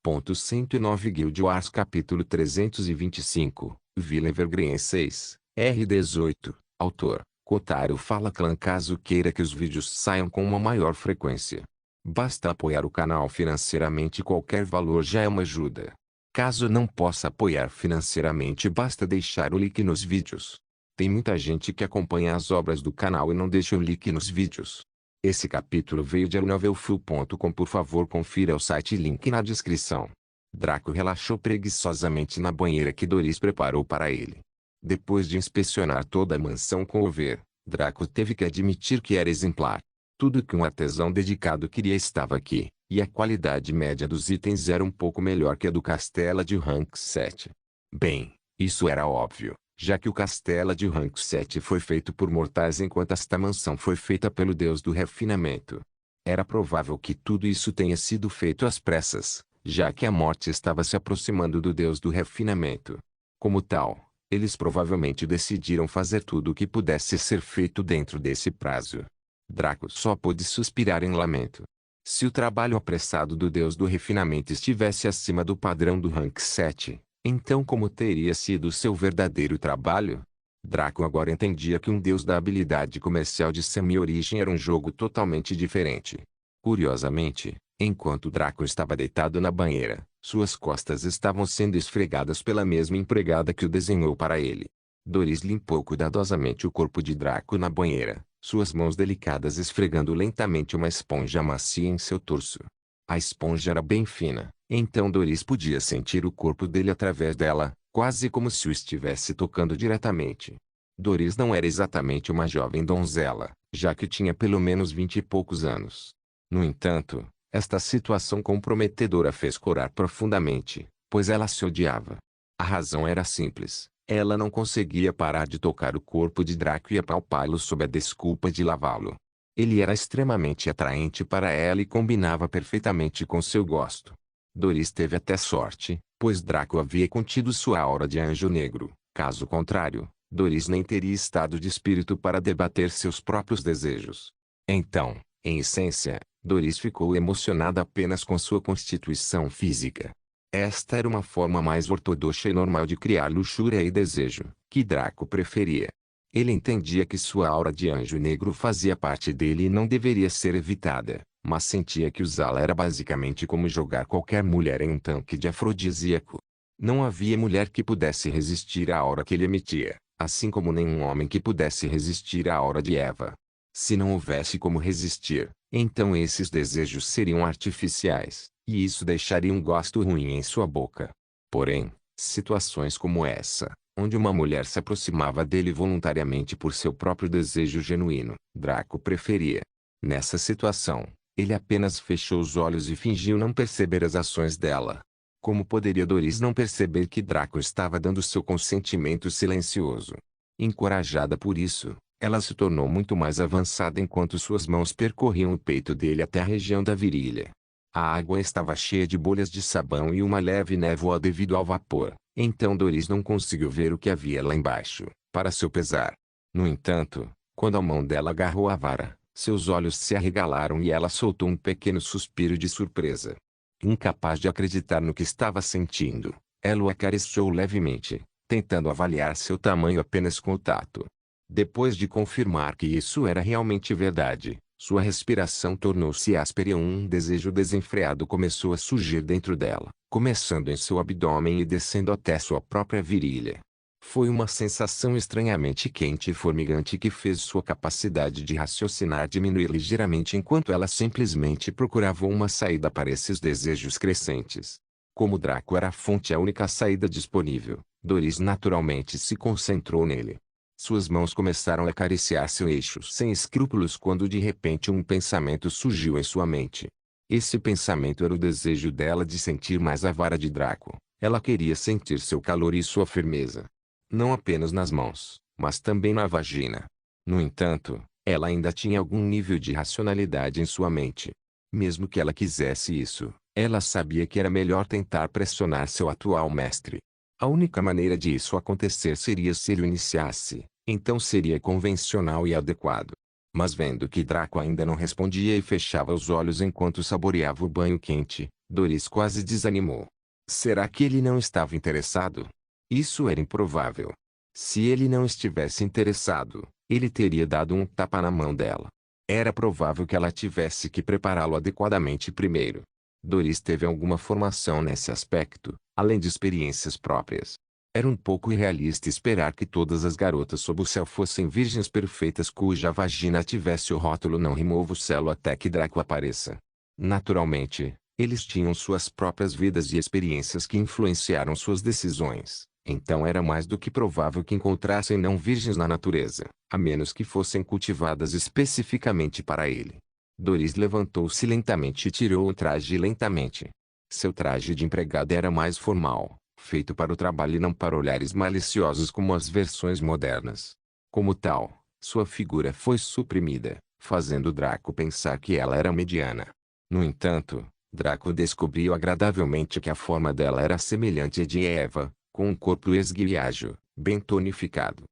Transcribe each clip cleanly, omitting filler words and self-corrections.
2.109 Guild Wars Capítulo 325, Vila Evergreen 6, R18, Autor, Kotaro Fala Clan. Caso queira que os vídeos saiam com uma maior frequência, basta apoiar o canal financeiramente, qualquer valor já é uma ajuda. Caso não possa apoiar financeiramente, basta deixar o link nos vídeos. Tem muita gente que acompanha as obras do canal e não deixa o link nos vídeos. Esse capítulo veio de novelfull.com. Por favor, confira o site e link na descrição. Draco relaxou preguiçosamente na banheira que Doris preparou para ele. Depois de inspecionar toda a mansão com o ver, Draco teve que admitir que era exemplar. Tudo que um artesão dedicado queria estava aqui, e a qualidade média dos itens era um pouco melhor que a do Castela de Rank 7. Bem, isso era óbvio, já que o Castela de Rank 7 foi feito por mortais enquanto esta mansão foi feita pelo deus do refinamento. Era provável que tudo isso tenha sido feito às pressas, já que a morte estava se aproximando do deus do refinamento. Como tal, eles provavelmente decidiram fazer tudo o que pudesse ser feito dentro desse prazo. Draco só pôde suspirar em lamento. Se o trabalho apressado do deus do refinamento estivesse acima do padrão do Rank 7, então como teria sido seu verdadeiro trabalho? Draco agora entendia que um deus da habilidade comercial de semi-origem era um jogo totalmente diferente. Curiosamente, enquanto Draco estava deitado na banheira, suas costas estavam sendo esfregadas pela mesma empregada que o desenhou para ele. Doris limpou cuidadosamente o corpo de Draco na banheira, suas mãos delicadas esfregando lentamente uma esponja macia em seu torso. A esponja era bem fina, então Doris podia sentir o corpo dele através dela, quase como se o estivesse tocando diretamente. Doris não era exatamente uma jovem donzela, já que tinha pelo menos 20 e poucos anos. No entanto, esta situação comprometedora fez corar profundamente, pois ela se odiava. A razão era simples. Ela não conseguia parar de tocar o corpo de Draco e apalpá-lo sob a desculpa de lavá-lo. Ele era extremamente atraente para ela e combinava perfeitamente com seu gosto. Doris teve até sorte, pois Draco havia contido sua aura de anjo negro. Caso contrário, Doris nem teria estado de espírito para debater seus próprios desejos. Então, em essência, Doris ficou emocionada apenas com sua constituição física. Esta era uma forma mais ortodoxa e normal de criar luxúria e desejo, que Draco preferia. Ele entendia que sua aura de anjo negro fazia parte dele e não deveria ser evitada, mas sentia que usá-la era basicamente como jogar qualquer mulher em um tanque de afrodisíaco. Não havia mulher que pudesse resistir à aura que ele emitia, assim como nenhum homem que pudesse resistir à aura de Eva. Se não houvesse como resistir, então esses desejos seriam artificiais, e isso deixaria um gosto ruim em sua boca. Porém, situações como essa, onde uma mulher se aproximava dele voluntariamente por seu próprio desejo genuíno, Draco preferia. Nessa situação, ele apenas fechou os olhos e fingiu não perceber as ações dela. Como poderia Doris não perceber que Draco estava dando seu consentimento silencioso? Encorajada por isso, ela se tornou muito mais avançada enquanto suas mãos percorriam o peito dele até a região da virilha. A água estava cheia de bolhas de sabão e uma leve névoa devido ao vapor, então Doris não conseguiu ver o que havia lá embaixo, para seu pesar. No entanto, quando a mão dela agarrou a vara, seus olhos se arregalaram e ela soltou um pequeno suspiro de surpresa. Incapaz de acreditar no que estava sentindo, ela o acariciou levemente, tentando avaliar seu tamanho apenas com o tato. Depois de confirmar que isso era realmente verdade, sua respiração tornou-se áspera e um desejo desenfreado começou a surgir dentro dela, começando em seu abdômen e descendo até sua própria virilha. Foi uma sensação estranhamente quente e formigante que fez sua capacidade de raciocinar diminuir ligeiramente enquanto ela simplesmente procurava uma saída para esses desejos crescentes. Como Draco era a fonte e a única saída disponível, Doris naturalmente se concentrou nele. Suas mãos começaram a acariciar seu eixo sem escrúpulos quando de repente um pensamento surgiu em sua mente. Esse pensamento era o desejo dela de sentir mais a vara de Draco. Ela queria sentir seu calor e sua firmeza. Não apenas nas mãos, mas também na vagina. No entanto, ela ainda tinha algum nível de racionalidade em sua mente. Mesmo que ela quisesse isso, ela sabia que era melhor tentar pressionar seu atual mestre. A única maneira de isso acontecer seria se ele o iniciasse, então seria convencional e adequado. Mas vendo que Draco ainda não respondia e fechava os olhos enquanto saboreava o banho quente, Doris quase desanimou. Será que ele não estava interessado? Isso era improvável. Se ele não estivesse interessado, ele teria dado um tapa na mão dela. Era provável que ela tivesse que prepará-lo adequadamente primeiro. Doris teve alguma formação nesse aspecto, além de experiências próprias. Era um pouco irrealista esperar que todas as garotas sob o céu fossem virgens perfeitas cuja vagina tivesse o rótulo "não remova o selo até que Draco apareça". Naturalmente, eles tinham suas próprias vidas e experiências que influenciaram suas decisões, então era mais do que provável que encontrassem não virgens na natureza, a menos que fossem cultivadas especificamente para ele. Doris levantou-se lentamente e tirou o traje lentamente. Seu traje de empregada era mais formal, feito para o trabalho e não para olhares maliciosos como as versões modernas. Como tal, sua figura foi suprimida, fazendo Draco pensar que ela era mediana. No entanto, Draco descobriu agradavelmente que a forma dela era semelhante à de Eva, com um corpo esguio e ágil, bem tonificado.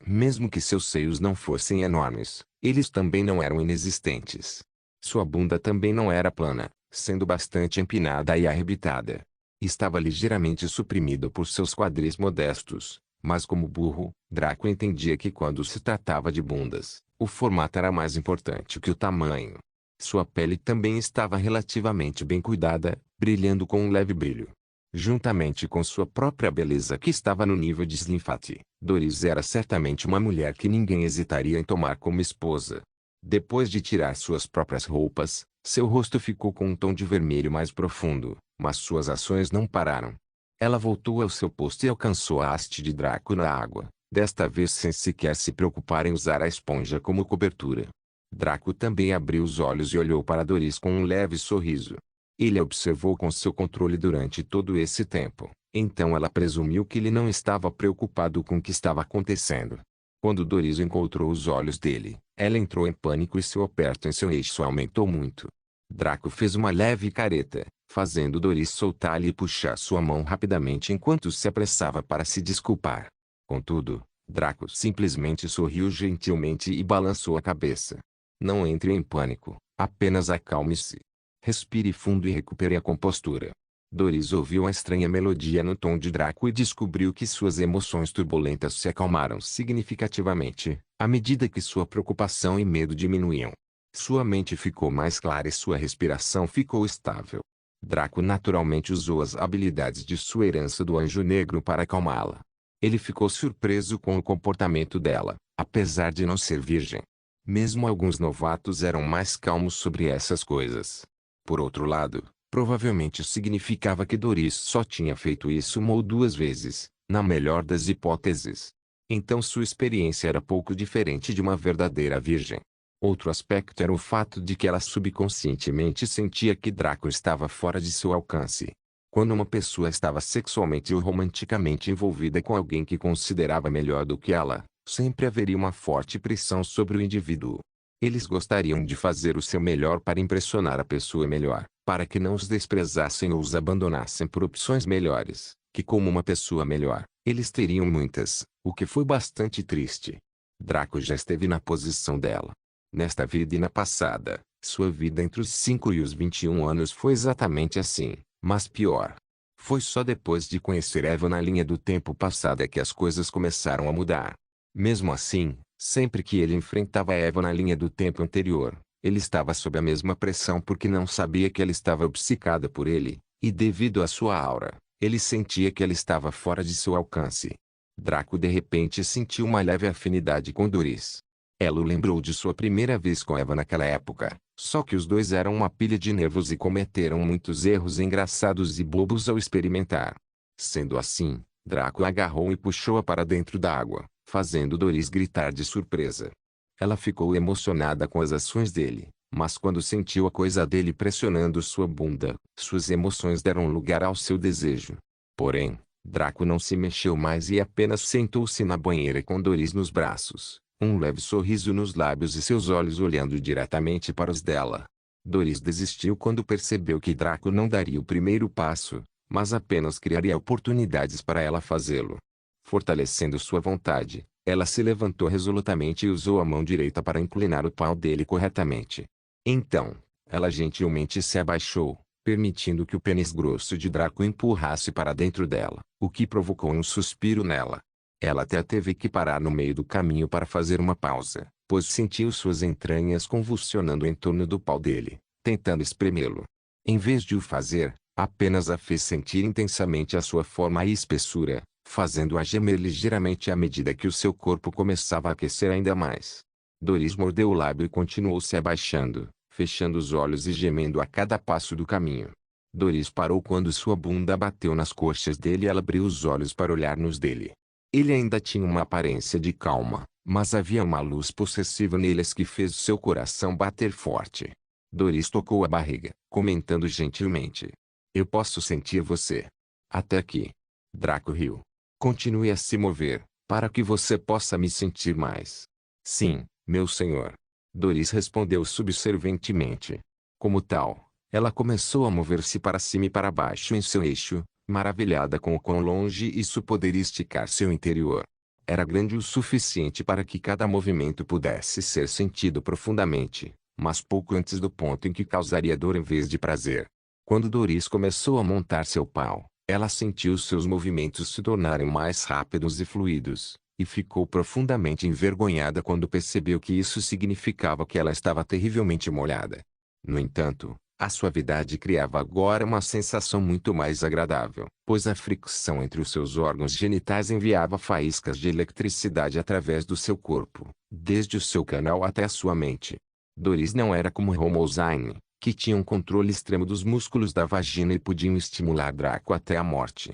Mesmo que seus seios não fossem enormes, eles também não eram inexistentes. Sua bunda também não era plana, sendo bastante empinada e arrebitada. Estava ligeiramente suprimido por seus quadris modestos, mas como burro, Draco entendia que quando se tratava de bundas, o formato era mais importante que o tamanho. Sua pele também estava relativamente bem cuidada, brilhando com um leve brilho. Juntamente com sua própria beleza que estava no nível de Slimfat, Doris era certamente uma mulher que ninguém hesitaria em tomar como esposa. Depois de tirar suas próprias roupas, seu rosto ficou com um tom de vermelho mais profundo, mas suas ações não pararam. Ela voltou ao seu posto e alcançou a haste de Draco na água, desta vez sem sequer se preocupar em usar a esponja como cobertura. Draco também abriu os olhos e olhou para Doris com um leve sorriso. Ele a observou com seu controle durante todo esse tempo, então ela presumiu que ele não estava preocupado com o que estava acontecendo. Quando Doris encontrou os olhos dele, ela entrou em pânico e seu aperto em seu eixo aumentou muito. Draco fez uma leve careta, fazendo Doris soltar-lhe e puxar sua mão rapidamente enquanto se apressava para se desculpar. Contudo, Draco simplesmente sorriu gentilmente e balançou a cabeça. Não entre em pânico, apenas acalme-se. Respire fundo e recupere a compostura. Doris ouviu a estranha melodia no tom de Draco e descobriu que suas emoções turbulentas se acalmaram significativamente, à medida que sua preocupação e medo diminuíam. Sua mente ficou mais clara e sua respiração ficou estável. Draco naturalmente usou as habilidades de sua herança do Anjo Negro para acalmá-la. Ele ficou surpreso com o comportamento dela, apesar de não ser virgem. Mesmo alguns novatos eram mais calmos sobre essas coisas. Por outro lado, provavelmente significava que Doris só tinha feito isso uma ou duas vezes, na melhor das hipóteses. Então sua experiência era pouco diferente de uma verdadeira virgem. Outro aspecto era o fato de que ela subconscientemente sentia que Draco estava fora de seu alcance. Quando uma pessoa estava sexualmente ou romanticamente envolvida com alguém que considerava melhor do que ela, sempre haveria uma forte pressão sobre o indivíduo. Eles gostariam de fazer o seu melhor para impressionar a pessoa melhor, para que não os desprezassem ou os abandonassem por opções melhores, que como uma pessoa melhor, eles teriam muitas, o que foi bastante triste. Draco já esteve na posição dela. Nesta vida e na passada, sua vida entre os 5 e os 21 anos foi exatamente assim, mas pior. Foi só depois de conhecer Eva na linha do tempo passada que as coisas começaram a mudar. Mesmo assim, sempre que ele enfrentava Eva na linha do tempo anterior, ele estava sob a mesma pressão porque não sabia que ela estava obcecada por ele, e devido à sua aura, ele sentia que ela estava fora de seu alcance. Draco de repente sentiu uma leve afinidade com Doris. Ela o lembrou de sua primeira vez com Eva naquela época, só que os dois eram uma pilha de nervos e cometeram muitos erros engraçados e bobos ao experimentar. Sendo assim, Draco a agarrou e puxou-a para dentro da água, fazendo Doris gritar de surpresa. Ela ficou emocionada com as ações dele, mas quando sentiu a coisa dele pressionando sua bunda, suas emoções deram lugar ao seu desejo. Porém, Draco não se mexeu mais e apenas sentou-se na banheira com Doris nos braços, um leve sorriso nos lábios e seus olhos olhando diretamente para os dela. Doris desistiu quando percebeu que Draco não daria o primeiro passo, mas apenas criaria oportunidades para ela fazê-lo. Fortalecendo sua vontade, ela se levantou resolutamente e usou a mão direita para inclinar o pau dele corretamente. Então, ela gentilmente se abaixou, permitindo que o pênis grosso de Draco empurrasse para dentro dela, o que provocou um suspiro nela. Ela até teve que parar no meio do caminho para fazer uma pausa, pois sentiu suas entranhas convulsionando em torno do pau dele, tentando espremê-lo. Em vez de o fazer, apenas a fez sentir intensamente a sua forma e espessura, fazendo-a gemer ligeiramente à medida que o seu corpo começava a aquecer ainda mais. Doris mordeu o lábio e continuou se abaixando, fechando os olhos e gemendo a cada passo do caminho. Doris parou quando sua bunda bateu nas coxas dele e ela abriu os olhos para olhar nos dele. Ele ainda tinha uma aparência de calma, mas havia uma luz possessiva neles que fez seu coração bater forte. Doris tocou a barriga, comentando gentilmente: "Eu posso sentir você. Até aqui." Draco riu. "Continue a se mover, para que você possa me sentir mais." "Sim, meu senhor." Doris respondeu subservientemente. Como tal, ela começou a mover-se para cima e para baixo em seu eixo, maravilhada com o quão longe isso poderia esticar seu interior. Era grande o suficiente para que cada movimento pudesse ser sentido profundamente, mas pouco antes do ponto em que causaria dor em vez de prazer. Quando Doris começou a montar seu pau, ela sentiu seus movimentos se tornarem mais rápidos e fluidos, e ficou profundamente envergonhada quando percebeu que isso significava que ela estava terrivelmente molhada. No entanto, a suavidade criava agora uma sensação muito mais agradável, pois a fricção entre os seus órgãos genitais enviava faíscas de eletricidade através do seu corpo, desde o seu canal até a sua mente. Doris não era como Homozyne, que tinha um controle extremo dos músculos da vagina e podiam estimular Draco até a morte.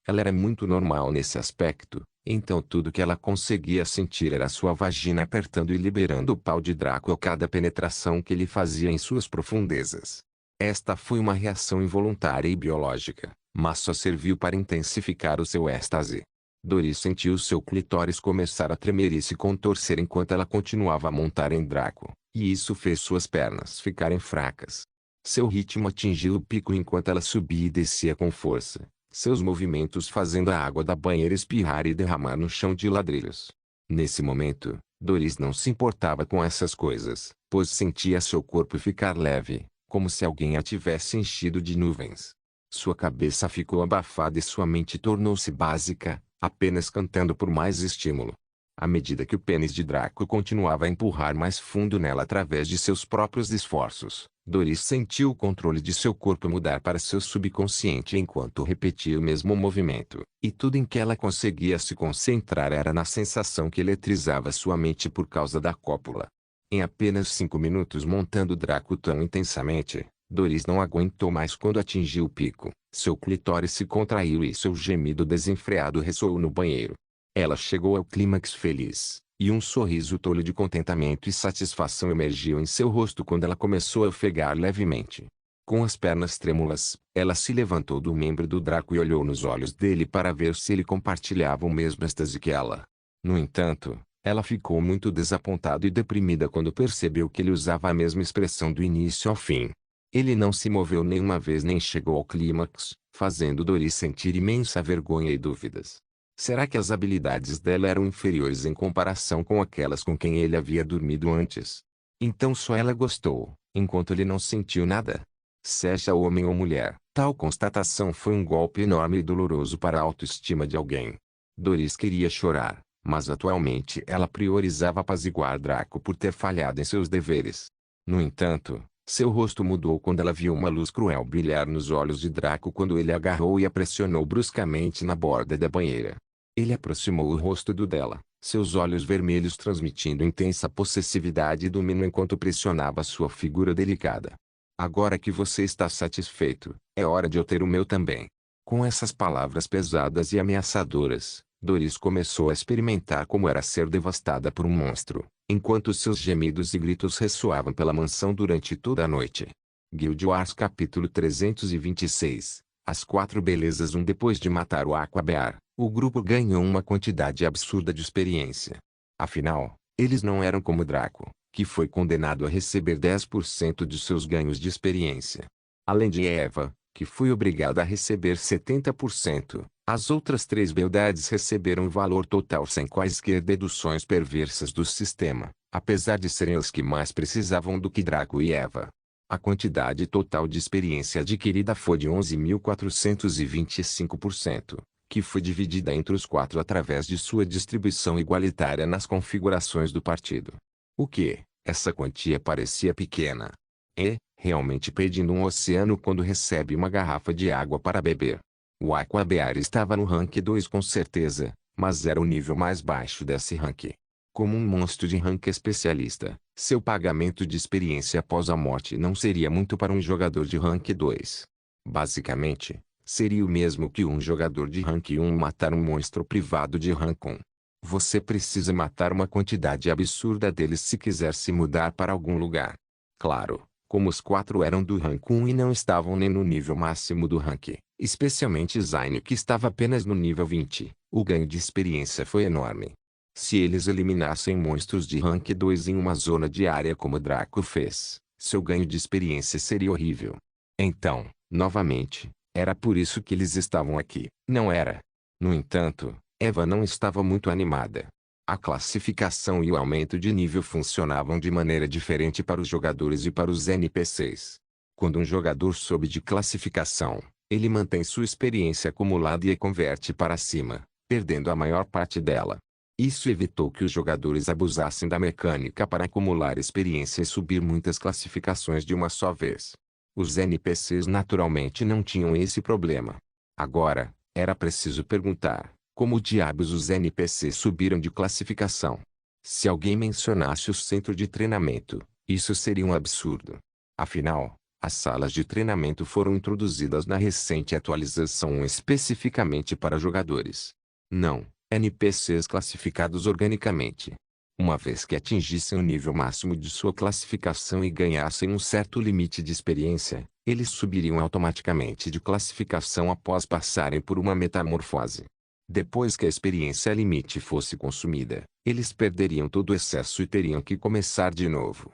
Ela era muito normal nesse aspecto, então tudo que ela conseguia sentir era sua vagina apertando e liberando o pau de Draco a cada penetração que ele fazia em suas profundezas. Esta foi uma reação involuntária e biológica, mas só serviu para intensificar o seu êxtase. Doris sentiu seu clitóris começar a tremer e se contorcer enquanto ela continuava a montar em Draco, e isso fez suas pernas ficarem fracas. Seu ritmo atingiu o pico enquanto ela subia e descia com força, seus movimentos fazendo a água da banheira espirrar e derramar no chão de ladrilhos. Nesse momento, Doris não se importava com essas coisas, pois sentia seu corpo ficar leve, como se alguém a tivesse enchido de nuvens. Sua cabeça ficou abafada e sua mente tornou-se básica, apenas cantando por mais estímulo. À medida que o pênis de Draco continuava a empurrar mais fundo nela através de seus próprios esforços, Doris sentiu o controle de seu corpo mudar para seu subconsciente enquanto repetia o mesmo movimento, e tudo em que ela conseguia se concentrar era na sensação que eletrizava sua mente por causa da cópula. Em apenas 5 minutos montando Draco tão intensamente, Doris não aguentou mais quando atingiu o pico. Seu clitóris se contraiu e seu gemido desenfreado ressoou no banheiro. Ela chegou ao clímax feliz, e um sorriso tolo de contentamento e satisfação emergiu em seu rosto quando ela começou a ofegar levemente. Com as pernas trêmulas, ela se levantou do membro do Draco e olhou nos olhos dele para ver se ele compartilhava o mesmo êxtase que ela. No entanto, ela ficou muito desapontada e deprimida quando percebeu que ele usava a mesma expressão do início ao fim. Ele não se moveu nenhuma vez nem chegou ao clímax, fazendo Doris sentir imensa vergonha e dúvidas. Será que as habilidades dela eram inferiores em comparação com aquelas com quem ele havia dormido antes? Então só ela gostou, enquanto ele não sentiu nada. Seja homem ou mulher, tal constatação foi um golpe enorme e doloroso para a autoestima de alguém. Doris queria chorar, mas atualmente ela priorizava apaziguar Draco por ter falhado em seus deveres. No entanto, seu rosto mudou quando ela viu uma luz cruel brilhar nos olhos de Draco quando ele agarrou e a pressionou bruscamente na borda da banheira. Ele aproximou o rosto do dela, seus olhos vermelhos transmitindo intensa possessividade e domínio enquanto pressionava sua figura delicada. "Agora que você está satisfeito, é hora de eu ter o meu também." Com essas palavras pesadas e ameaçadoras, Doris começou a experimentar como era ser devastada por um monstro, enquanto seus gemidos e gritos ressoavam pela mansão durante toda a noite. Guild Wars capítulo 326. As 4 belezas. Depois de matar o Aquabear, o grupo ganhou uma quantidade absurda de experiência. Afinal, eles não eram como Draco, que foi condenado a receber 10% de seus ganhos de experiência. Além de Eva, que foi obrigada a receber 70%, as outras 3 beldades receberam o valor total sem quaisquer deduções perversas do sistema, apesar de serem os que mais precisavam do que Draco e Eva. A quantidade total de experiência adquirida foi de 11.425%, que foi dividida entre os quatro através de sua distribuição igualitária nas configurações do partido. O que, essa quantia parecia pequena. E, realmente pedindo um oceano quando recebe uma garrafa de água para beber. O Aquabear estava no rank 2 com certeza, mas era o nível mais baixo desse rank. Como um monstro de rank especialista, seu pagamento de experiência após a morte não seria muito para um jogador de rank 2. Basicamente, seria o mesmo que um jogador de rank 1 matar um monstro privado de rank 1. Você precisa matar uma quantidade absurda deles se quiser se mudar para algum lugar. Claro, como os quatro eram do rank 1 e não estavam nem no nível máximo do rank, especialmente Zayn que estava apenas no nível 20, o ganho de experiência foi enorme. Se eles eliminassem monstros de rank 2 em uma zona de área como Draco fez, seu ganho de experiência seria horrível. Então, novamente, era por isso que eles estavam aqui, não era? No entanto, Eva não estava muito animada. A classificação e o aumento de nível funcionavam de maneira diferente para os jogadores e para os NPCs. Quando um jogador sobe de classificação, ele mantém sua experiência acumulada e a converte para cima, perdendo a maior parte dela. Isso evitou que os jogadores abusassem da mecânica para acumular experiência e subir muitas classificações de uma só vez. Os NPCs naturalmente não tinham esse problema. Agora, era preciso perguntar: como diabos os NPCs subiram de classificação? Se alguém mencionasse o centro de treinamento, isso seria um absurdo. Afinal, as salas de treinamento foram introduzidas na recente atualização especificamente para jogadores. Não, NPCs classificados organicamente. Uma vez que atingissem o nível máximo de sua classificação e ganhassem um certo limite de experiência, eles subiriam automaticamente de classificação após passarem por uma metamorfose. Depois que a experiência limite fosse consumida, eles perderiam todo o excesso e teriam que começar de novo.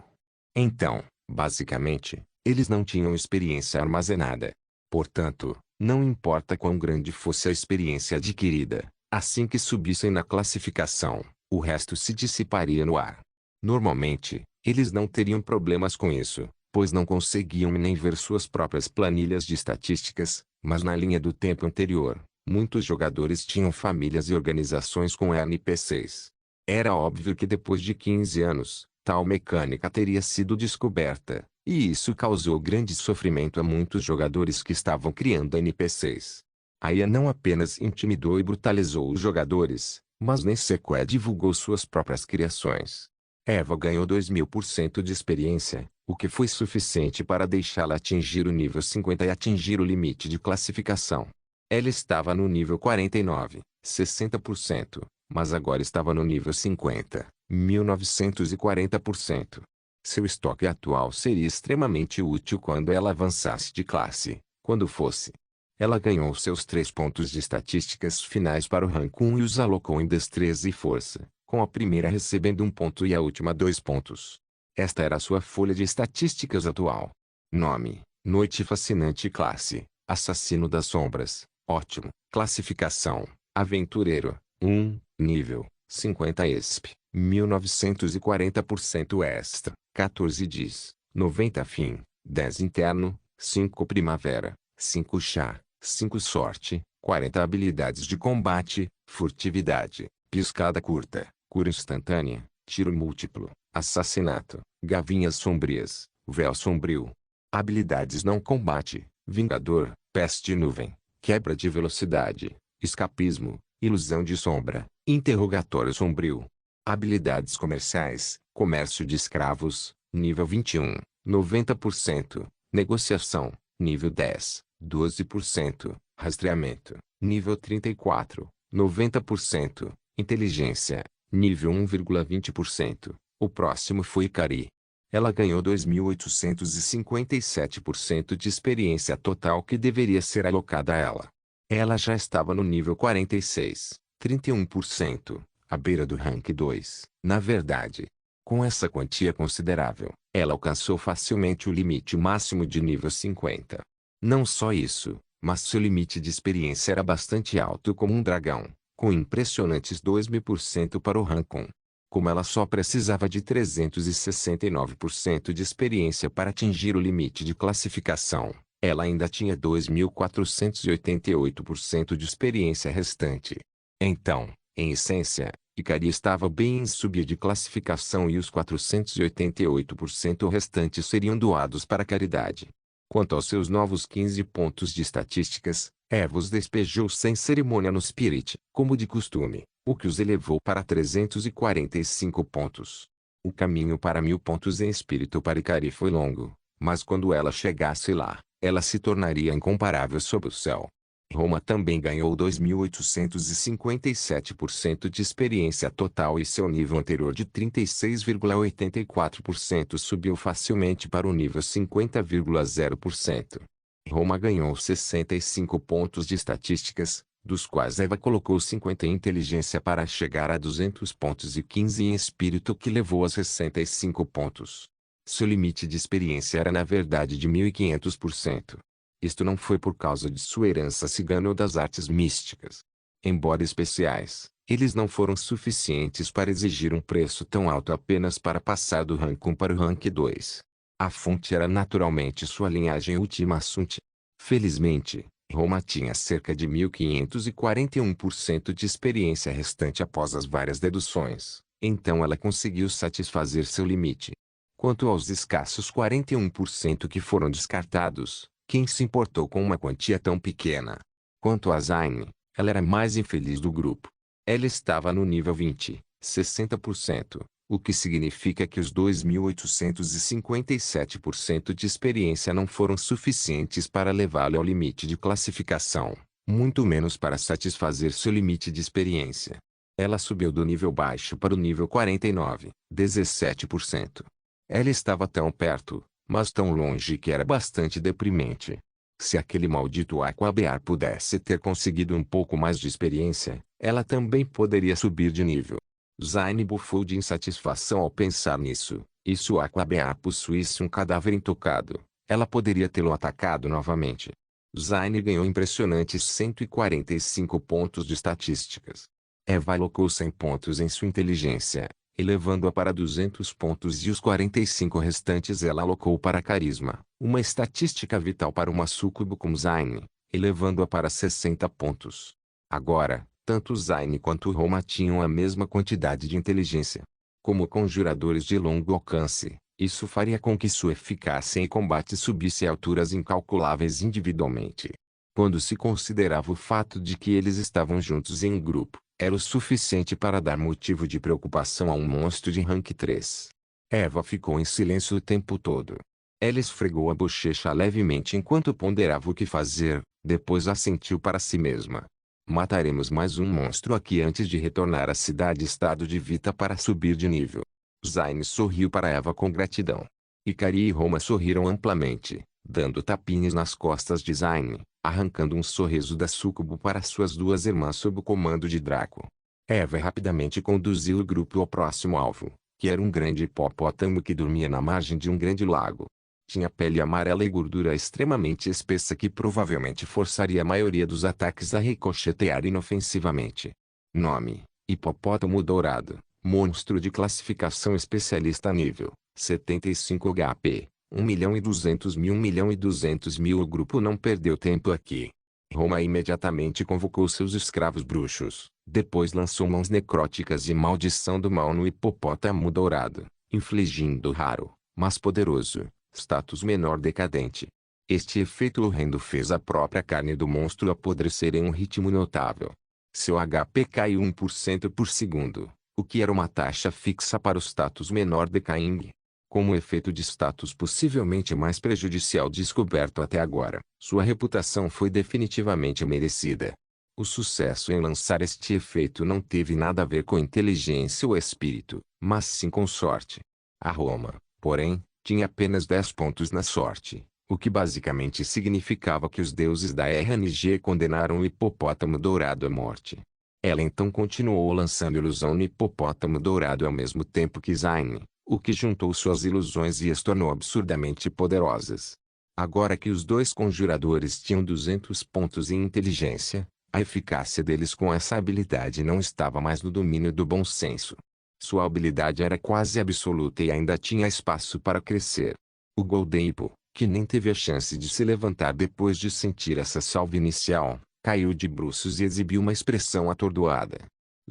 Então, basicamente, eles não tinham experiência armazenada. Portanto, não importa quão grande fosse a experiência adquirida, assim que subissem na classificação, o resto se dissiparia no ar. Normalmente, eles não teriam problemas com isso, pois não conseguiam nem ver suas próprias planilhas de estatísticas, mas na linha do tempo anterior, muitos jogadores tinham famílias e organizações com NPCs. Era óbvio que depois de 15 anos, tal mecânica teria sido descoberta, e isso causou grande sofrimento a muitos jogadores que estavam criando NPCs. A IA não apenas intimidou e brutalizou os jogadores, mas nem sequer divulgou suas próprias criações. Eva ganhou 2000% de experiência, o que foi suficiente para deixá-la atingir o nível 50 e atingir o limite de classificação. Ela estava no nível 49, 60%, mas agora estava no nível 50, 1940%. Seu estoque atual seria extremamente útil quando ela avançasse de classe, quando fosse. Ela ganhou seus 3 pontos de estatísticas finais para o rank 1 e os alocou em destreza e força, com a primeira recebendo 1 ponto e a última 2 pontos. Esta era a sua folha de estatísticas atual. Nome: Noite Fascinante. Classe: Assassino das Sombras. Ótimo. Classificação: Aventureiro. 1. Nível: 50 ESP. 1940% extra. 14 diz. 90 fim. 10 interno. 5 primavera. 5 chá. 5 sorte. 40 habilidades de combate. Furtividade. Piscada curta. Cura instantânea. Tiro múltiplo. Assassinato. Gavinhas sombrias. Véu sombrio. Habilidades não combate. Vingador. Peste nuvem. Quebra de velocidade. Escapismo. Ilusão de sombra. Interrogatório sombrio. Habilidades comerciais. Comércio de escravos. Nível 21. 90%. Negociação. Nível 10. 12%. Rastreamento. Nível 34. 90%. Inteligência. Nível 1,20%. O próximo foi Ikari. Ela ganhou 2.857% de experiência total que deveria ser alocada a ela. Ela já estava no nível 46, 31%, à beira do rank 2. Na verdade, com essa quantia considerável, ela alcançou facilmente o limite máximo de nível 50. Não só isso, mas seu limite de experiência era bastante alto como um dragão, com impressionantes 2.000% para o rank 1. Como ela só precisava de 369% de experiência para atingir o limite de classificação, ela ainda tinha 2.488% de experiência restante. Então, em essência, Ikari estava bem em subir de classificação e os 488% restantes seriam doados para a caridade. Quanto aos seus novos 15 pontos de estatísticas, Eva os despejou sem cerimônia no Spirit, como de costume, o que os elevou para 345 pontos. O caminho para 1000 pontos em espírito para Ikari foi longo, mas quando ela chegasse lá, ela se tornaria incomparável sob o céu. Roma também ganhou 2.857% de experiência total e seu nível anterior de 36,84% subiu facilmente para o nível 50,0%. Roma ganhou 65 pontos de estatísticas, dos quais Eva colocou 50 em inteligência para chegar a 200 pontos e 15 em espírito, que levou a 65 pontos. Seu limite de experiência era na verdade de 1.500%. Isto não foi por causa de sua herança cigana ou das artes místicas. Embora especiais, eles não foram suficientes para exigir um preço tão alto apenas para passar do rank 1 para o rank 2. A fonte era naturalmente sua linhagem Ultima Sunt. Felizmente, Roma tinha cerca de 1.541% de experiência restante após as várias deduções, então ela conseguiu satisfazer seu limite. Quanto aos escassos 41% que foram descartados, quem se importou com uma quantia tão pequena? Quanto a Zayn, ela era a mais infeliz do grupo. Ela estava no nível 20, 60%, o que significa que os 2.857% de experiência não foram suficientes para levá-la ao limite de classificação, muito menos para satisfazer seu limite de experiência. Ela subiu do nível baixo para o nível 49, 17%. Ela estava tão perto, mas tão longe que era bastante deprimente. Se aquele maldito Aquabear pudesse ter conseguido um pouco mais de experiência, ela também poderia subir de nível. Zayn bufou de insatisfação ao pensar nisso, e se o Aquabear possuísse um cadáver intocado, ela poderia tê-lo atacado novamente. Zayn ganhou impressionantes 145 pontos de estatísticas. Eva alocou 100 pontos em sua inteligência, elevando-a para 200 pontos, e os 45 restantes ela alocou para carisma, uma estatística vital para uma súcubo como Zayn, elevando-a para 60 pontos. Agora, tanto Zayn quanto Roma tinham a mesma quantidade de inteligência. Como conjuradores de longo alcance, isso faria com que sua eficácia em combate subisse a alturas incalculáveis individualmente. Quando se considerava o fato de que eles estavam juntos em um grupo, era o suficiente para dar motivo de preocupação a um monstro de rank 3. Eva ficou em silêncio o tempo todo. Ela esfregou a bochecha levemente enquanto ponderava o que fazer, depois assentiu para si mesma. Mataremos mais um monstro aqui antes de retornar à cidade-estado de Vita para subir de nível. Zayn sorriu para Eva com gratidão. Ikari e Roma sorriram amplamente, dando tapinhas nas costas de Zayn, arrancando um sorriso da súcubo para suas duas irmãs sob o comando de Draco. Eva rapidamente conduziu o grupo ao próximo alvo, que era um grande hipopótamo que dormia na margem de um grande lago. Tinha pele amarela e gordura extremamente espessa que provavelmente forçaria a maioria dos ataques a ricochetear inofensivamente. Nome: Hipopótamo Dourado, monstro de classificação especialista nível 75 HP. 1.200.000 1.200.000 O grupo não perdeu tempo aqui. Roma imediatamente convocou seus escravos bruxos, depois lançou mãos necróticas e maldição do mal no hipopótamo dourado, infligindo raro, mas poderoso, status menor decadente. Este efeito horrendo fez a própria carne do monstro apodrecer em um ritmo notável. Seu HP caiu 1% por segundo, o que era uma taxa fixa para o status menor decaindo. Como efeito de status possivelmente mais prejudicial descoberto até agora, sua reputação foi definitivamente merecida. O sucesso em lançar este efeito não teve nada a ver com inteligência ou espírito, mas sim com sorte. A Roma, porém, tinha apenas 10 pontos na sorte, o que basicamente significava que os deuses da RNG condenaram o hipopótamo dourado à morte. Ela então continuou lançando ilusão no hipopótamo dourado ao mesmo tempo que Zayn, o que juntou suas ilusões e as tornou absurdamente poderosas. Agora que os dois conjuradores tinham 200 pontos em inteligência, a eficácia deles com essa habilidade não estava mais no domínio do bom senso. Sua habilidade era quase absoluta e ainda tinha espaço para crescer. O Golden Hippo, que nem teve a chance de se levantar depois de sentir essa salva inicial, caiu de bruços e exibiu uma expressão atordoada.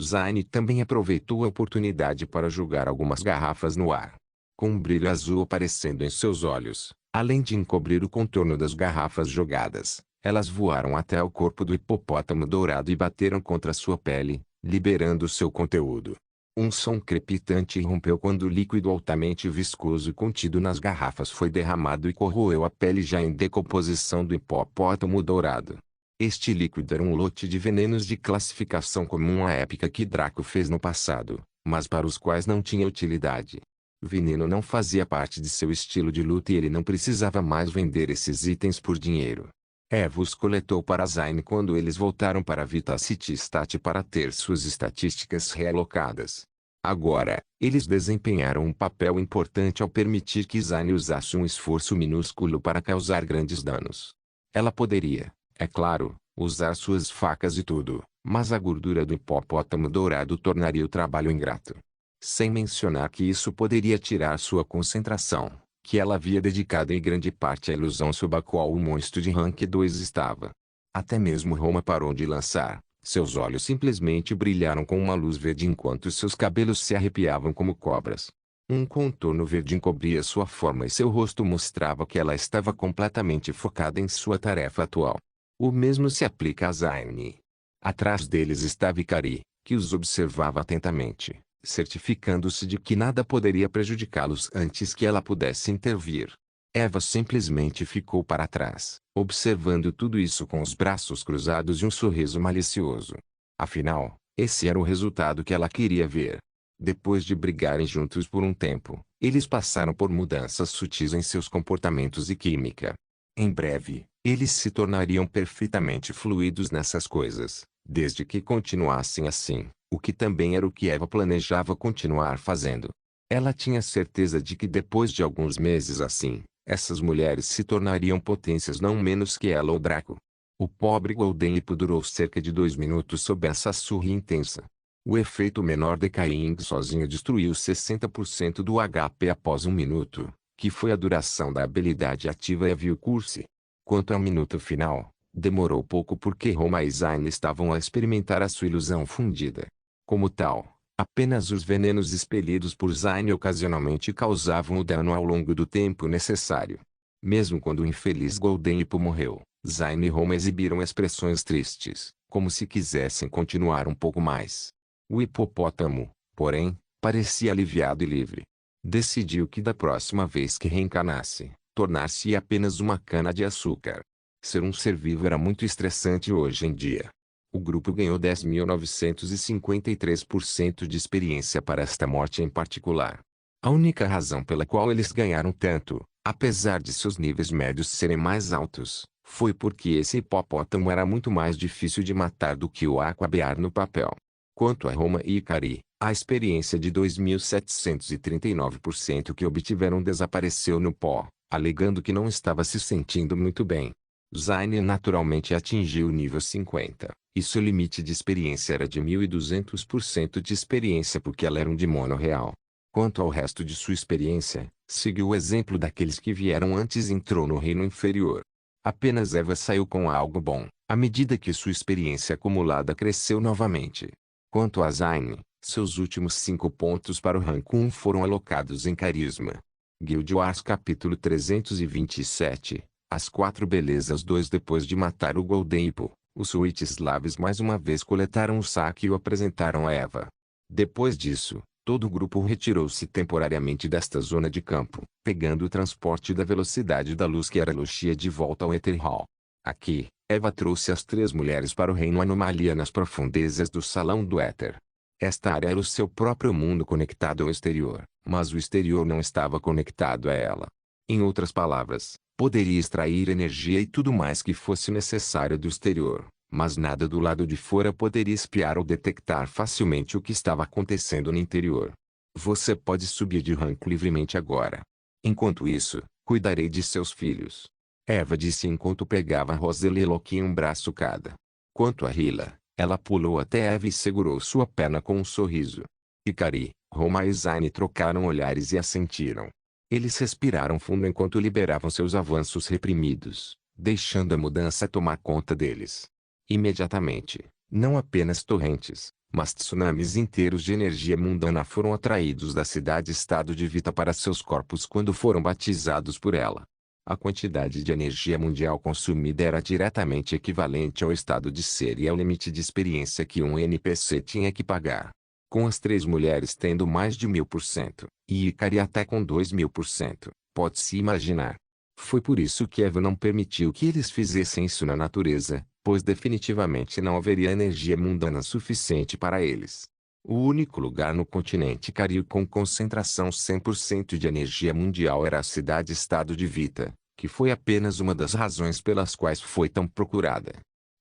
Zine também aproveitou a oportunidade para jogar algumas garrafas no ar. Com um brilho azul aparecendo em seus olhos, além de encobrir o contorno das garrafas jogadas, elas voaram até o corpo do hipopótamo dourado e bateram contra sua pele, liberando seu conteúdo. Um som crepitante irrompeu quando o líquido altamente viscoso contido nas garrafas foi derramado e corroeu a pele já em decomposição do hipopótamo dourado. Este líquido era um lote de venenos de classificação comum à época que Draco fez no passado, mas para os quais não tinha utilidade. Veneno não fazia parte de seu estilo de luta e ele não precisava mais vender esses itens por dinheiro. Eva os coletou para Zine quando eles voltaram para Vita City Stat para ter suas estatísticas realocadas. Agora, eles desempenharam um papel importante ao permitir que Zine usasse um esforço minúsculo para causar grandes danos. Ela poderia, é claro, usar suas facas e tudo, mas a gordura do hipopótamo dourado tornaria o trabalho ingrato. Sem mencionar que isso poderia tirar sua concentração, que ela havia dedicado em grande parte à ilusão sob a qual o monstro de Rank 2 estava. Até mesmo Roma parou de lançar, seus olhos simplesmente brilharam com uma luz verde enquanto seus cabelos se arrepiavam como cobras. Um contorno verde encobria sua forma e seu rosto mostrava que ela estava completamente focada em sua tarefa atual. O mesmo se aplica a Zine. Atrás deles estava Ikari, que os observava atentamente, certificando-se de que nada poderia prejudicá-los antes que ela pudesse intervir. Eva simplesmente ficou para trás, observando tudo isso com os braços cruzados e um sorriso malicioso. Afinal, esse era o resultado que ela queria ver. Depois de brigarem juntos por um tempo, eles passaram por mudanças sutis em seus comportamentos e química. Em breve, eles se tornariam perfeitamente fluidos nessas coisas, desde que continuassem assim, o que também era o que Eva planejava continuar fazendo. Ela tinha certeza de que depois de alguns meses assim, essas mulheres se tornariam potências não menos que ela ou Draco. O pobre Golden Hippo durou cerca de 2 minutos sob essa surra intensa. O efeito menor Decaying sozinho destruiu 60% do HP após 1 minuto, que foi a duração da habilidade ativa Evil Curse. Quanto ao minuto final, demorou pouco porque Roma e Zine estavam a experimentar a sua ilusão fundida. Como tal, apenas os venenos expelidos por Zine ocasionalmente causavam o dano ao longo do tempo necessário. Mesmo quando o infeliz Golden Hippo morreu, Zine e Roma exibiram expressões tristes, como se quisessem continuar um pouco mais. O hipopótamo, porém, parecia aliviado e livre. Decidiu que da próxima vez que reencarnasse, tornar-se apenas uma cana-de-açúcar. Ser um ser vivo era muito estressante hoje em dia. O grupo ganhou 10.953% de experiência para esta morte em particular. A única razão pela qual eles ganharam tanto, apesar de seus níveis médios serem mais altos, foi porque esse hipopótamo era muito mais difícil de matar do que o Aquabear no papel. Quanto a Roma e Ikari, a experiência de 2.739% que obtiveram desapareceu no pó, alegando que não estava se sentindo muito bem. Zine naturalmente atingiu o nível 50, e seu limite de experiência era de 1.200% de experiência porque ela era um demônio real. Quanto ao resto de sua experiência, seguiu o exemplo daqueles que vieram antes e entrou no reino inferior. Apenas Eva saiu com algo bom, à medida que sua experiência acumulada cresceu novamente. Quanto a Zine, seus últimos 5 pontos para o Rank 1 foram alocados em Carisma. Guild Wars capítulo 327, As 4 Belezas 2. Depois de matar o Golden Hippo, os Sweet Slaves mais uma vez coletaram o saque e o apresentaram a Eva. Depois disso, todo o grupo retirou-se temporariamente desta zona de campo, pegando o transporte da velocidade da luz que era Lucia de volta ao Ether Hall. Aqui, Eva trouxe as 3 mulheres para o reino Anomalia nas profundezas do Salão do Éter. Esta área era o seu próprio mundo conectado ao exterior, mas o exterior não estava conectado a ela. Em outras palavras, poderia extrair energia e tudo mais que fosse necessário do exterior, mas nada do lado de fora poderia espiar ou detectar facilmente o que estava acontecendo no interior. Você pode subir de rank livremente agora. Enquanto isso, cuidarei de seus filhos. Eva disse enquanto pegava Roselle e Loki em um braço cada. Quanto a Hila, ela pulou até Eva e segurou sua perna com um sorriso. Hikari, Roma e Zaine trocaram olhares e assentiram. Eles respiraram fundo enquanto liberavam seus avanços reprimidos, deixando a mudança tomar conta deles. Imediatamente, não apenas torrentes, mas tsunamis inteiros de energia mundana foram atraídos da cidade-estado de Vita para seus corpos quando foram batizados por ela. A quantidade de energia mundial consumida era diretamente equivalente ao estado de ser e ao limite de experiência que um NPC tinha que pagar. Com as 3 mulheres tendo mais de 1000%, e Hikari até com 2000%, pode-se imaginar. Foi por isso que Eva não permitiu que eles fizessem isso na natureza, pois definitivamente não haveria energia mundana suficiente para eles. O único lugar no continente Cario com concentração 100% de energia mundial era a cidade-estado de Vita, que foi apenas uma das razões pelas quais foi tão procurada.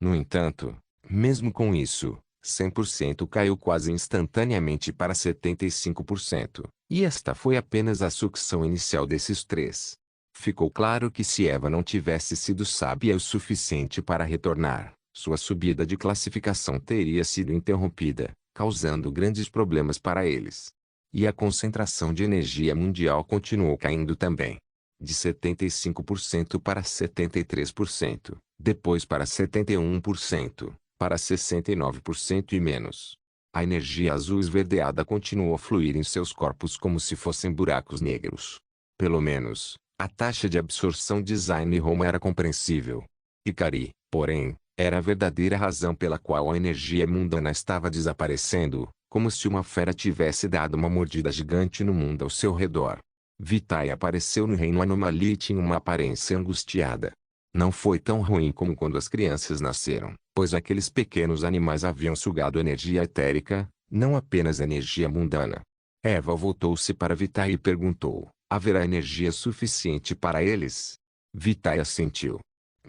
No entanto, mesmo com isso, 100% caiu quase instantaneamente para 75%, e esta foi apenas a sucção inicial desses 3. Ficou claro que se Eva não tivesse sido sábia o suficiente para retornar, sua subida de classificação teria sido interrompida, causando grandes problemas para eles. E a concentração de energia mundial continuou caindo também. De 75% para 73%, depois para 71%, para 69% e menos. A energia azul esverdeada continuou a fluir em seus corpos como se fossem buracos negros. Pelo menos, a taxa de absorção de Zaine e Roma era compreensível. Hikari, porém, era a verdadeira razão pela qual a energia mundana estava desaparecendo, como se uma fera tivesse dado uma mordida gigante no mundo ao seu redor. Vitae apareceu no reino anomalia e tinha uma aparência angustiada. Não foi tão ruim como quando as crianças nasceram, pois aqueles pequenos animais haviam sugado energia etérica, não apenas energia mundana. Eva voltou-se para Vitae e perguntou: haverá energia suficiente para eles? Vitae assentiu.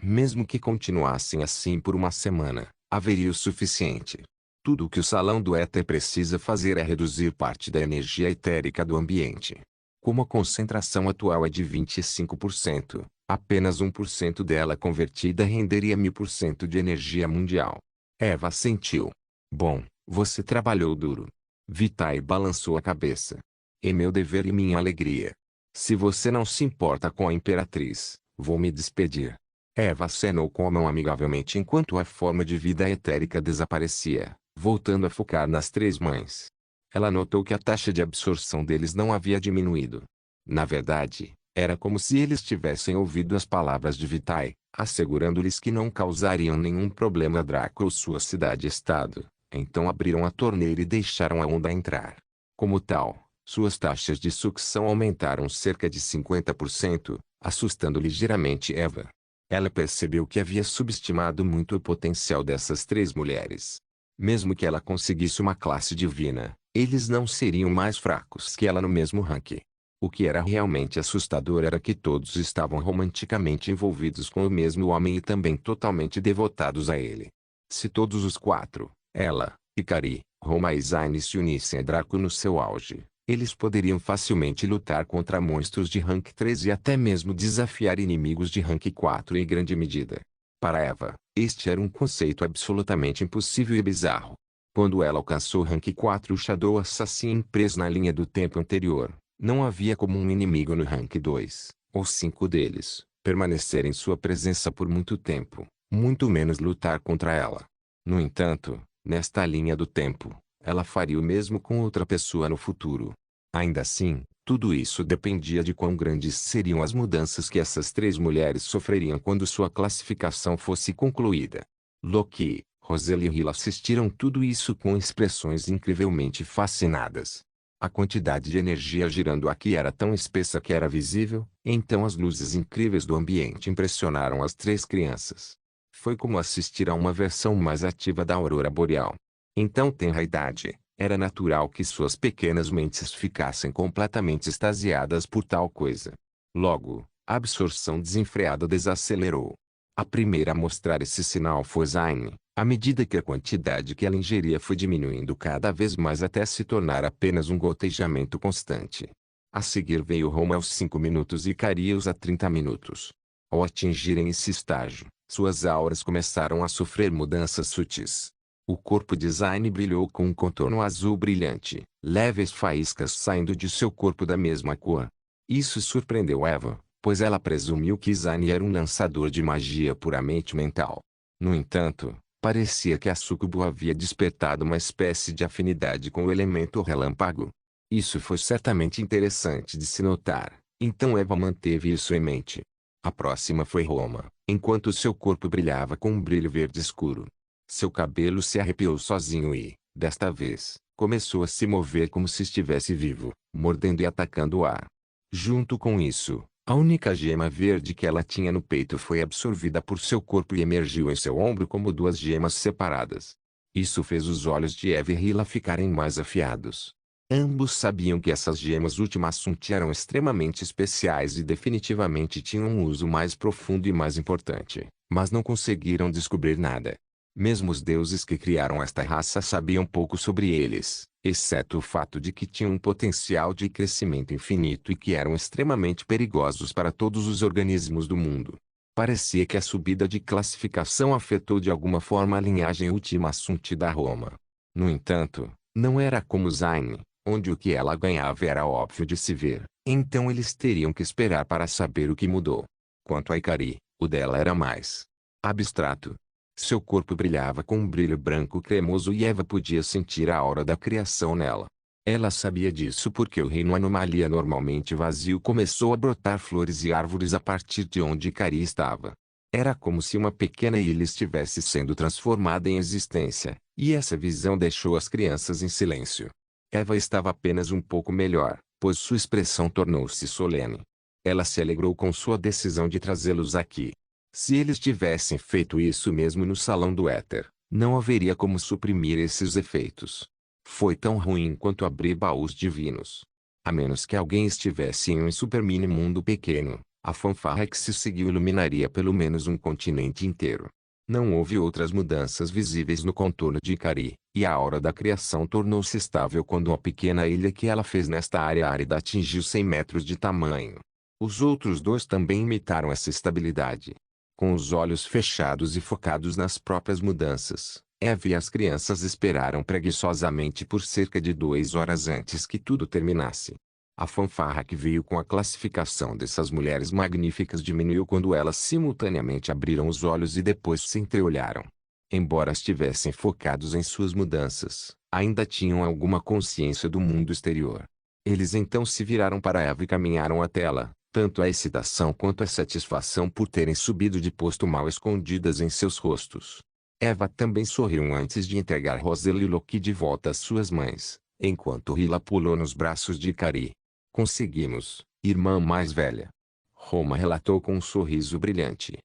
Mesmo que continuassem assim por uma semana, haveria o suficiente. Tudo o que o salão do éter precisa fazer é reduzir parte da energia etérica do ambiente. Como a concentração atual é de 25%, apenas 1% dela convertida renderia 1000% de energia mundial. Eva assentiu. Bom, você trabalhou duro. Vitae balançou a cabeça. É meu dever e minha alegria. Se você não se importa com a Imperatriz, vou me despedir. Eva acenou com a mão amigavelmente enquanto a forma de vida etérica desaparecia, voltando a focar nas 3 mães. Ela notou que a taxa de absorção deles não havia diminuído. Na verdade, era como se eles tivessem ouvido as palavras de Vitae, assegurando-lhes que não causariam nenhum problema a Draco ou sua cidade-estado. Então abriram a torneira e deixaram a onda entrar. Como tal, suas taxas de sucção aumentaram cerca de 50%, assustando ligeiramente Eva. Ela percebeu que havia subestimado muito o potencial dessas 3 mulheres. Mesmo que ela conseguisse uma classe divina, eles não seriam mais fracos que ela no mesmo ranking. O que era realmente assustador era que todos estavam romanticamente envolvidos com o mesmo homem e também totalmente devotados a ele. Se todos os 4, ela, Hikari, Roma e Zaine se unissem a Draco no seu auge, eles poderiam facilmente lutar contra monstros de rank 3 e até mesmo desafiar inimigos de rank 4 em grande medida. Para Eva, este era um conceito absolutamente impossível e bizarro. Quando ela alcançou rank 4 Shadow Assassin preso na linha do tempo anterior, não havia como um inimigo no rank 2, ou 5 deles, permanecer em sua presença por muito tempo, muito menos lutar contra ela. No entanto, nesta linha do tempo, ela faria o mesmo com outra pessoa no futuro. Ainda assim, tudo isso dependia de quão grandes seriam as mudanças que essas 3 mulheres sofreriam quando sua classificação fosse concluída. Loki, Roselle e Hila assistiram tudo isso com expressões incrivelmente fascinadas. A quantidade de energia girando aqui era tão espessa que era visível, então as luzes incríveis do ambiente impressionaram as 3 crianças. Foi como assistir a uma versão mais ativa da aurora boreal. Em tão tenra idade, era natural que suas pequenas mentes ficassem completamente extasiadas por tal coisa. Logo, a absorção desenfreada desacelerou. A primeira a mostrar esse sinal foi Zaine, à medida que a quantidade que ela ingeria foi diminuindo cada vez mais até se tornar apenas um gotejamento constante. A seguir veio Roma aos 5 minutos e Carius a 30 minutos. Ao atingirem esse estágio, suas auras começaram a sofrer mudanças sutis. O corpo de Zayn brilhou com um contorno azul brilhante, leves faíscas saindo de seu corpo da mesma cor. Isso surpreendeu Eva, pois ela presumiu que Zayn era um lançador de magia puramente mental. No entanto, parecia que a súcubo havia despertado uma espécie de afinidade com o elemento relâmpago. Isso foi certamente interessante de se notar, então Eva manteve isso em mente. A próxima foi Roma, enquanto seu corpo brilhava com um brilho verde escuro. Seu cabelo se arrepiou sozinho e, desta vez, começou a se mover como se estivesse vivo, mordendo e atacando o ar. Junto com isso, a única gema verde que ela tinha no peito foi absorvida por seu corpo e emergiu em seu ombro como duas gemas separadas. Isso fez os olhos de Eva e Hila ficarem mais afiados. Ambos sabiam que essas gemas Ultimaçunti eram extremamente especiais e definitivamente tinham um uso mais profundo e mais importante, mas não conseguiram descobrir nada. Mesmo os deuses que criaram esta raça sabiam pouco sobre eles, exceto o fato de que tinham um potencial de crescimento infinito e que eram extremamente perigosos para todos os organismos do mundo. Parecia que a subida de classificação afetou de alguma forma a linhagem Ultimaçunti da Roma. No entanto, não era como Zayn, onde o que ela ganhava era óbvio de se ver, então eles teriam que esperar para saber o que mudou. Quanto a Ikari, o dela era mais abstrato. Seu corpo brilhava com um brilho branco cremoso e Eva podia sentir a aura da criação nela. Ela sabia disso porque o reino Anomalia normalmente vazio começou a brotar flores e árvores a partir de onde Ikari estava. Era como se uma pequena ilha estivesse sendo transformada em existência, e essa visão deixou as crianças em silêncio. Eva estava apenas um pouco melhor, pois sua expressão tornou-se solene. Ela se alegrou com sua decisão de trazê-los aqui. Se eles tivessem feito isso mesmo no Salão do Éter, não haveria como suprimir esses efeitos. Foi tão ruim quanto abrir baús divinos. A menos que alguém estivesse em um super mini mundo pequeno, a fanfarra que se seguiu iluminaria pelo menos um continente inteiro. Não houve outras mudanças visíveis no contorno de Ikari, e a aura da criação tornou-se estável quando a pequena ilha que ela fez nesta área árida atingiu 100 metros de tamanho. Os outros dois também imitaram essa estabilidade. Com os olhos fechados e focados nas próprias mudanças, Eva e as crianças esperaram preguiçosamente por cerca de 2 horas antes que tudo terminasse. A fanfarra que veio com a classificação dessas mulheres magníficas diminuiu quando elas simultaneamente abriram os olhos e depois se entreolharam. Embora estivessem focados em suas mudanças, ainda tinham alguma consciência do mundo exterior. Eles então se viraram para Eva e caminharam até ela. Tanto a excitação quanto a satisfação por terem subido de posto mal escondidas em seus rostos. Eva também sorriu antes de entregar Rosella e Loki de volta às suas mães, enquanto Hila pulou nos braços de Ikari. Conseguimos, irmã mais velha. Roma relatou com um sorriso brilhante.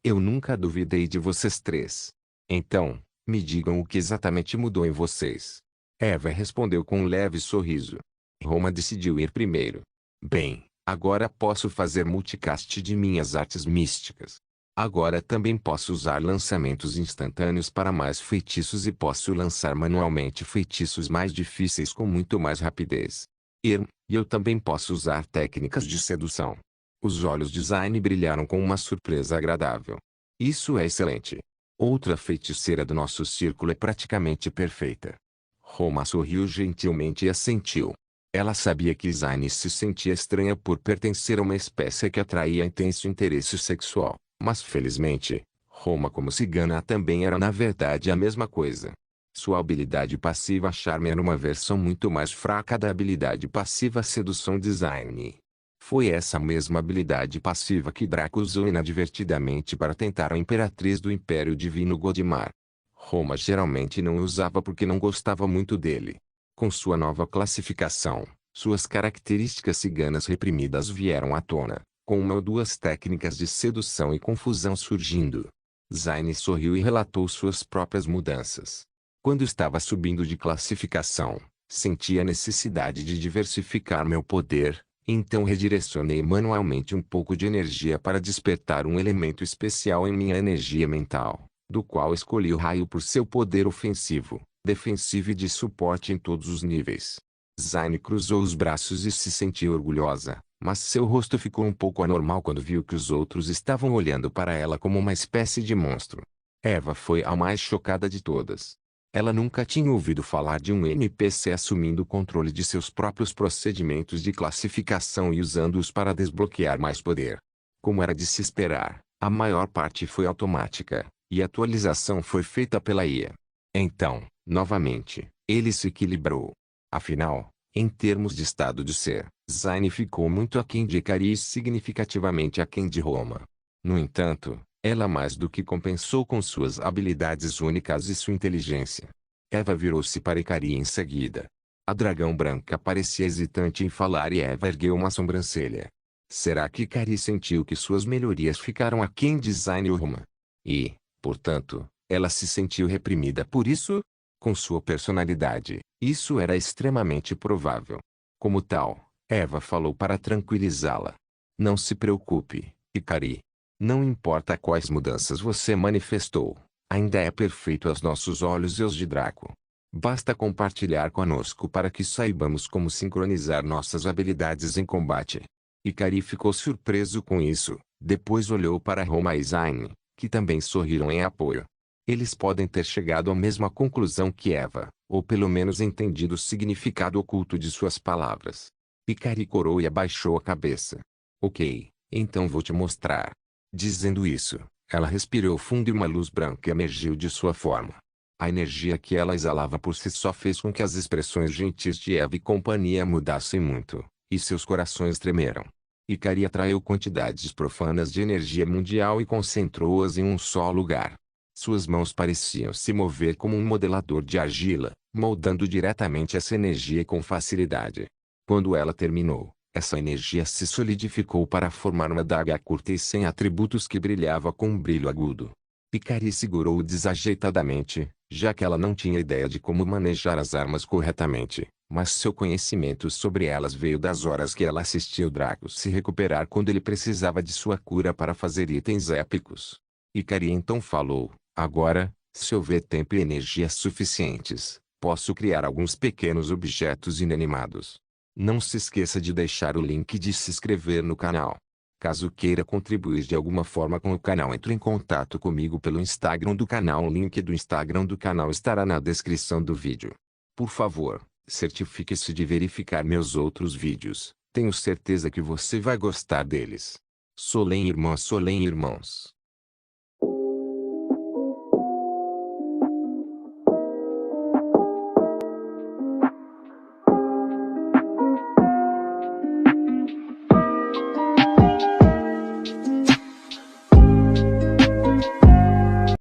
Eu nunca duvidei de vocês três. Então, me digam o que exatamente mudou em vocês. Eva respondeu com um leve sorriso. Roma decidiu ir primeiro. Bem. Agora posso fazer multicast de minhas artes místicas. Agora também posso usar lançamentos instantâneos para mais feitiços e posso lançar manualmente feitiços mais difíceis com muito mais rapidez. E eu também posso usar técnicas de sedução. Os olhos de Zayn brilharam com uma surpresa agradável. Isso é excelente. Outra feiticeira do nosso círculo é praticamente perfeita. Roma sorriu gentilmente e assentiu. Ela sabia que Zayn se sentia estranha por pertencer a uma espécie que atraía intenso interesse sexual, mas felizmente, Roma como cigana também era na verdade a mesma coisa. Sua habilidade passiva charme era uma versão muito mais fraca da habilidade passiva sedução de Zayn. Foi essa mesma habilidade passiva que Draco usou inadvertidamente para tentar a imperatriz do Império Divino Godmar. Roma geralmente não usava porque não gostava muito dele. Com sua nova classificação, suas características ciganas reprimidas vieram à tona, com uma ou duas técnicas de sedução e confusão surgindo. Zayn sorriu e relatou suas próprias mudanças. Quando estava subindo de classificação, senti a necessidade de diversificar meu poder, então redirecionei manualmente um pouco de energia para despertar um elemento especial em minha energia mental, do qual escolhi o raio por seu poder ofensivo, defensivo e de suporte em todos os níveis. Zayn cruzou os braços e se sentiu orgulhosa, mas seu rosto ficou um pouco anormal quando viu que os outros estavam olhando para ela como uma espécie de monstro. Eva foi a mais chocada de todas. Ela nunca tinha ouvido falar de um NPC assumindo o controle de seus próprios procedimentos de classificação e usando-os para desbloquear mais poder. Como era de se esperar, a maior parte foi automática, e a atualização foi feita pela IA. Então, novamente, ele se equilibrou. Afinal, em termos de estado de ser, Zayn ficou muito aquém de Ikaris e significativamente aquém de Roma. No entanto, ela mais do que compensou com suas habilidades únicas e sua inteligência. Eva virou-se para Ikari em seguida. A dragão branca parecia hesitante em falar e Eva ergueu uma sobrancelha. Será que Ikari sentiu que suas melhorias ficaram aquém de Zayn e Roma? E, portanto, ela se sentiu reprimida por isso? Com sua personalidade, isso era extremamente provável. Como tal, Eva falou para tranquilizá-la. Não se preocupe, Ikari. Não importa quais mudanças você manifestou, ainda é perfeito aos nossos olhos e aos de Draco. Basta compartilhar conosco para que saibamos como sincronizar nossas habilidades em combate. Ikari ficou surpreso com isso, depois olhou para Roma e Zayn, que também sorriram em apoio. Eles podem ter chegado à mesma conclusão que Eva, ou pelo menos entendido o significado oculto de suas palavras. Ikari corou e abaixou a cabeça. Ok, então vou te mostrar. Dizendo isso, ela respirou fundo e uma luz branca emergiu de sua forma. A energia que ela exalava por si só fez com que as expressões gentis de Eva e companhia mudassem muito, e seus corações tremeram. Ikari atraiu quantidades profanas de energia mundial e concentrou-as em um só lugar. Suas mãos pareciam se mover como um modelador de argila, moldando diretamente essa energia com facilidade. Quando ela terminou, essa energia se solidificou para formar uma adaga curta e sem atributos que brilhava com um brilho agudo. Ikari segurou-o desajeitadamente, já que ela não tinha ideia de como manejar as armas corretamente, mas seu conhecimento sobre elas veio das horas que ela assistiu Draco se recuperar quando ele precisava de sua cura para fazer itens épicos. Ikari então falou, agora, se houver tempo e energia suficientes, posso criar alguns pequenos objetos inanimados. Não se esqueça de deixar o link de se inscrever no canal. Caso queira contribuir de alguma forma com o canal, entre em contato comigo pelo Instagram do canal. O link do Instagram do canal estará na descrição do vídeo. Por favor, certifique-se de verificar meus outros vídeos. Tenho certeza que você vai gostar deles. Solem irmãos.